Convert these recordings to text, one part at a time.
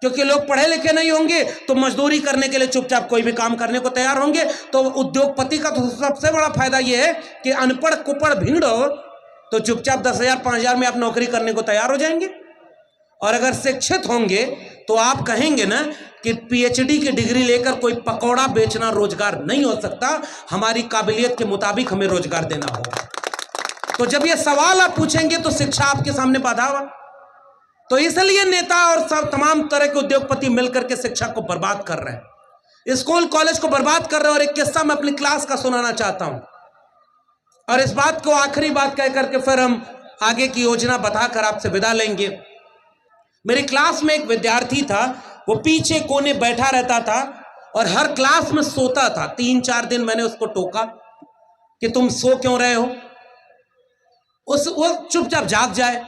क्योंकि लोग पढ़े लिखे नहीं होंगे तो मजदूरी करने के लिए चुपचाप कोई भी काम करने को तैयार होंगे। तो उद्योगपति का तो सबसे बड़ा फायदा यह है कि अनपढ़ कुपढ़ भीड़ हो तो चुपचाप 10,000 5,000 में आप नौकरी करने को तैयार हो जाएंगे। और अगर शिक्षित होंगे तो आप कहेंगे ना कि पीएचडी की डिग्री लेकर कोई पकौड़ा बेचना रोजगार नहीं हो सकता, हमारी काबिलियत के मुताबिक हमें रोजगार देना होगा। तो जब ये सवाल आप पूछेंगे तो शिक्षा आपके सामने बाधा हुआ। तो इसलिए नेता और सब तमाम तरह के उद्योगपति मिलकर के शिक्षा को बर्बाद कर रहे हैं, स्कूल कॉलेज को बर्बाद कर रहे हैं। और एक किस्सा मैं अपनी क्लास का सुनाना चाहता हूं और इस बात को आखिरी बात कह करके फिर हम आगे की योजना बताकर आपसे विदा लेंगे। मेरी क्लास में एक विद्यार्थी था, वो पीछे कोने बैठा रहता था और हर क्लास में सोता था। 3-4 दिन मैंने उसको टोका कि तुम सो क्यों रहे हो, वो चुपचाप जाग जाए।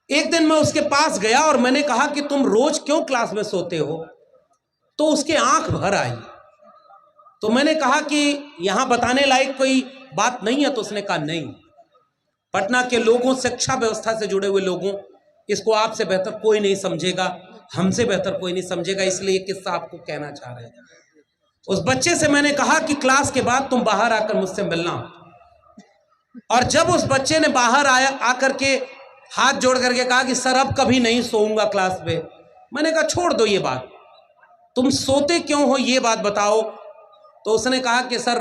एक दिन मैं उसके पास गया और मैंने कहा कि तुम रोज क्यों क्लास में सोते हो, तो उसके आंख भर आई। तो मैंने कहा कि यहां बताने लायक कोई बात नहीं है, तो उसने कहा नहीं, पटना के लोगों, शिक्षा व्यवस्था से जुड़े हुए लोगों, इसको आपसे बेहतर कोई नहीं समझेगा, हमसे बेहतर कोई नहीं समझेगा, इसलिए ये किस्सा आपको कहना चाह रहे हैं। उस बच्चे से मैंने कहा कि क्लास के बाद तुम बाहर आकर मुझसे मिलना। और जब उस बच्चे ने बाहर आकर के हाथ जोड़ करके कहा कि सर अब कभी नहीं सोऊंगा क्लास में, मैंने कहा छोड़ दो ये बात, तुम सोते क्यों हो ये बात बताओ। तो उसने कहा कि सर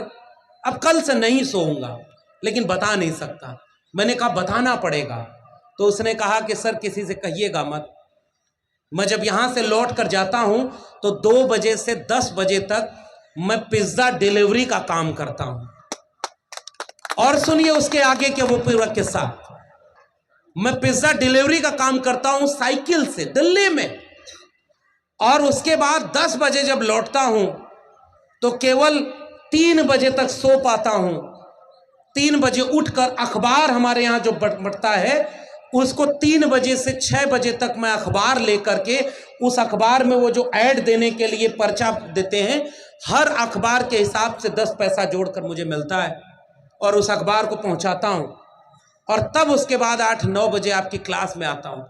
अब कल से नहीं सोऊंगा, लेकिन बता नहीं सकता। मैंने कहा बताना पड़ेगा। तो उसने कहा कि सर किसी से कहिएगा मत, मैं जब यहां से लौट कर जाता हूं तो 2 बजे से 10 बजे तक मैं पिज्जा डिलीवरी का काम करता हूं। और सुनिए उसके आगे के वो पूरा किस्सा, मैं पिज्जा डिलीवरी का काम करता हूं साइकिल से दिल्ली में, और उसके बाद 10 बजे जब लौटता हूं तो केवल 3 बजे तक सो पाता हूं। 3 बजे उठकर अखबार हमारे यहां जो बंटता है उसको 3 बजे से 6 बजे तक मैं अखबार लेकर के, उस अखबार में वो जो ऐड देने के लिए पर्चा देते हैं, हर अखबार के हिसाब से 10 पैसा जोड़कर मुझे मिलता है और उस अखबार को पहुंचाता हूं। और तब उसके बाद 8-9 बजे आपकी क्लास में आता हूं।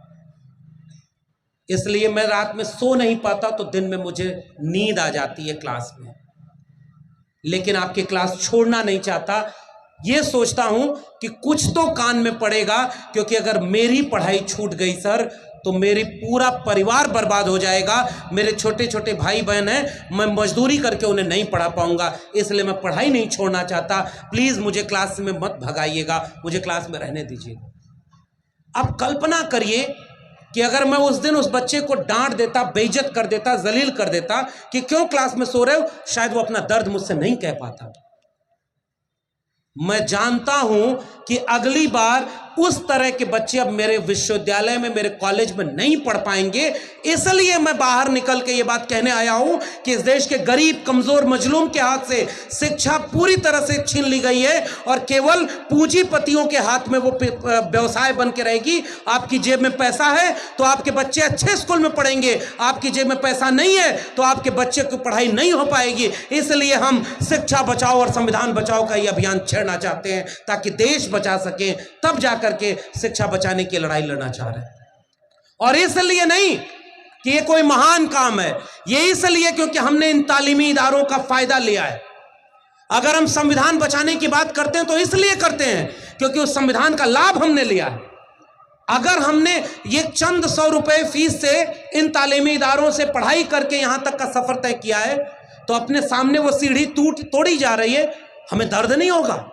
इसलिए मैं रात में सो नहीं पाता तो दिन में मुझे नींद आ जाती है क्लास में, लेकिन आपकी क्लास छोड़ना नहीं चाहता। ये सोचता हूं कि कुछ तो कान में पड़ेगा, क्योंकि अगर मेरी पढ़ाई छूट गई सर तो मेरी पूरा परिवार बर्बाद हो जाएगा। मेरे छोटे छोटे भाई बहन हैं, मैं मजदूरी करके उन्हें नहीं पढ़ा पाऊंगा, इसलिए मैं पढ़ाई नहीं छोड़ना चाहता। प्लीज मुझे क्लास में मत भगाइएगा, मुझे क्लास में रहने दीजिएगा। अब कल्पना करिए कि अगर मैं उस दिन उस बच्चे को डांट देता, बेइज्जत कर देता, जलील कर देता कि क्यों क्लास में सो रहे हो, शायद वो अपना दर्द मुझसे नहीं कह पाता। मैं जानता हूं कि अगली बार उस तरह के बच्चे अब मेरे विश्वविद्यालय में, मेरे कॉलेज में नहीं पढ़ पाएंगे। इसलिए मैं बाहर निकल के ये बात कहने आया हूं कि इस देश के गरीब, कमजोर, मजलूम के हाथ से शिक्षा पूरी तरह से छीन ली गई है और केवल पूंजीपतियों के हाथ में वो व्यवसाय बन के रहेगी। आपकी जेब में पैसा है तो आपके बच्चे अच्छे स्कूल में पढ़ेंगे, आपकी जेब में पैसा नहीं है तो आपके बच्चे की पढ़ाई नहीं हो पाएगी। इसलिए हम शिक्षा बचाओ और संविधान बचाओ का ये अभियान छेड़ना चाहते हैं ताकि देश बचा सके, तब जाकर के शिक्षा बचाने की लड़ाई लड़ना चाह रहे हैं। और इसलिए नहीं कि ये कोई महान काम है, ये इसलिए क्योंकि हमने इन तालीमी इदारों का फायदा लिया है। अगर हम संविधान बचाने की बात करते हैं तो इसलिए करते हैं क्योंकि उस संविधान का लाभ हमने लिया है। अगर हमने ये चंद 100 रुपए फीस से इन तालीमी इदारों से पढ़ाई करके यहां तक का सफर तय किया है तो अपने सामने वो सीढ़ी तोड़ी जा रही है, हमें दर्द नहीं होगा।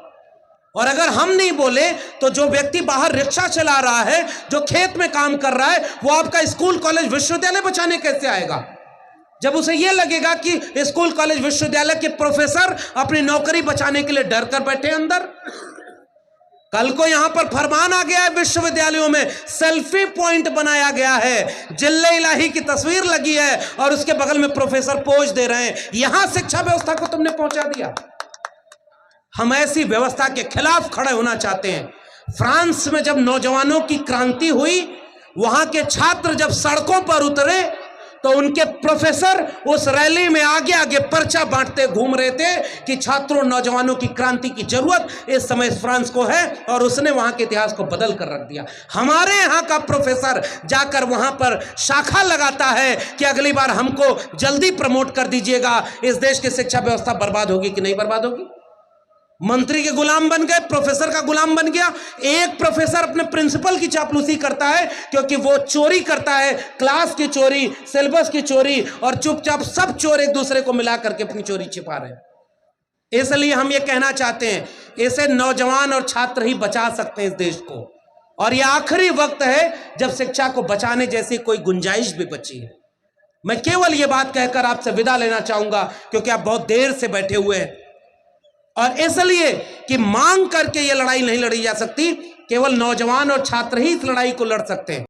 और अगर हम नहीं बोले तो जो व्यक्ति बाहर रिक्शा चला रहा है, जो खेत में काम कर रहा है, वो आपका स्कूल कॉलेज विश्वविद्यालय बचाने कैसे आएगा? जब उसे यह लगेगा कि स्कूल कॉलेज विश्वविद्यालय के प्रोफेसर अपनी नौकरी बचाने के लिए डर कर बैठे अंदर। कल को यहां पर फरमान आ गया है, विश्वविद्यालयों में सेल्फी पॉइंट बनाया गया है, जिल्ले इलाही की तस्वीर लगी है और उसके बगल में प्रोफेसर पोज दे रहे हैं। यहां शिक्षा व्यवस्था को तुमने पहुंचा दिया। हम ऐसी व्यवस्था के खिलाफ खड़े होना चाहते हैं। फ्रांस में जब नौजवानों की क्रांति हुई, वहां के छात्र जब सड़कों पर उतरे तो उनके प्रोफेसर उस रैली में आगे आगे पर्चा बांटते घूम रहे थे कि छात्रों, नौजवानों की क्रांति की जरूरत इस समय फ्रांस को है, और उसने वहां के इतिहास को बदल कर रख दिया। हमारे यहां का प्रोफेसर जाकर वहां पर शाखा लगाता है कि अगली बार हमको जल्दी प्रमोट कर दीजिएगा। इस देश की शिक्षा व्यवस्था बर्बाद होगी कि नहीं बर्बाद होगी? मंत्री के गुलाम बन गए, प्रोफेसर का गुलाम बन गया। एक प्रोफेसर अपने प्रिंसिपल की चापलूसी करता है क्योंकि वो चोरी करता है, क्लास की चोरी, सिलेबस की चोरी, और चुपचाप सब चोर एक दूसरे को मिला करके अपनी चोरी छिपा रहे हैं। इसलिए हम ये कहना चाहते हैं, इसे नौजवान और छात्र ही बचा सकते हैं इस देश को, और यह आखिरी वक्त है जब शिक्षा को बचाने जैसी कोई गुंजाइश भी बची है। मैं केवल ये बात कहकर आपसे विदा लेना चाहूंगा क्योंकि आप बहुत देर से बैठे हुए हैं, और इसलिए कि मांग करके ये लड़ाई नहीं लड़ी जा सकती, केवल नौजवान और छात्र ही इस लड़ाई को लड़ सकते हैं।